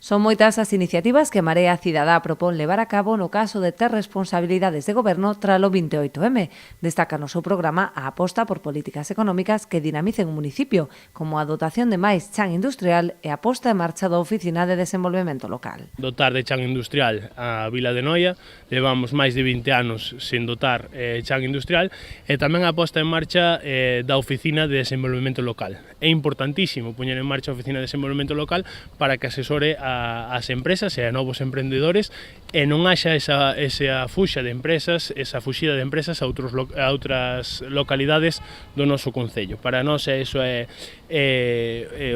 Son moitas as iniciativas que Marea Cidadá propón levar a cabo no caso de ter responsabilidades de goberno tralo 28M. Destaca no seu programa a aposta por políticas económicas que dinamicen o municipio, como a dotación de máis chan industrial e a posta en marcha da Oficina de Desenvolvemento Local. Dotar de chan industrial a Vila de Noia, levamos máis de 20 anos sin dotar chan industrial, e tamén a posta en marcha da Oficina de Desenvolvemento Local. É importantísimo poñer en marcha a Oficina de Desenvolvemento Local para que asesore as empresas e a novos emprendedores e non haxa esa fuxa de empresas, esa fuxida de empresas a outras localidades do noso concello. Para nós iso é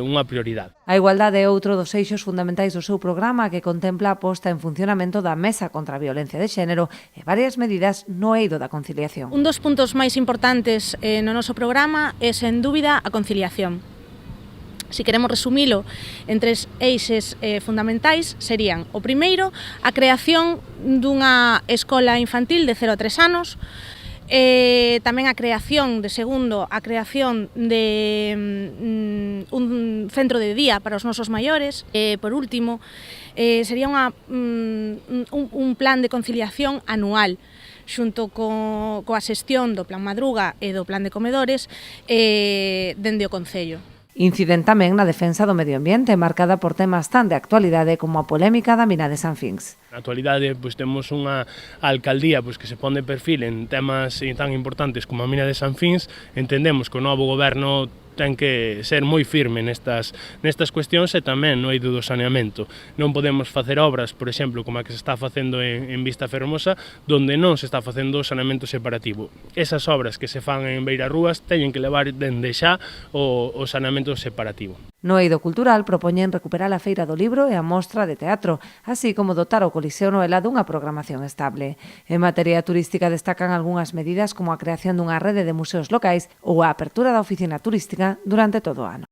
unha prioridade. A igualdade é outro dos eixos fundamentais do seu programa, que contempla a posta en funcionamento da Mesa contra a Violencia de Xénero e varias medidas no eido da conciliación. Un dos puntos máis importantes no noso programa é, sen dúbida, a conciliación. Si queremos resumilo en tres eixes fundamentais, serían: o primeiro, a creación dunha escola infantil de 0 a 3 anos, tamén a creación, de segundo, a creación de un centro de día para os nosos maiores, e, por último, sería un plan de conciliación anual, xunto coa xestión do Plan Madruga e do Plan de Comedores dende o Concello. Inciden tamén na defensa do medio ambiente, marcada por temas tan de actualidade como a polémica da mina de San Fins. Na actualidade, temos unha alcaldía que se pon de perfil en temas tan importantes como a mina de San Fins. Entendemos que o novo goberno ten que ser moi firme nestas cuestións e tamén no eido do saneamento. Non podemos facer obras, por exemplo, como a que se está facendo en Vista Fermosa, donde non se está facendo o saneamento separativo. Esas obras que se fan en beirarrúas teñen que levar dende xa o saneamento separativo. No eido cultural propoñen recuperar a Feira do Libro e a Mostra de Teatro, así como dotar o Coliseo Noela dunha programación estable. En materia turística destacan algunhas medidas como a creación dunha rede de museos locais ou a apertura da oficina turística durante todo o ano.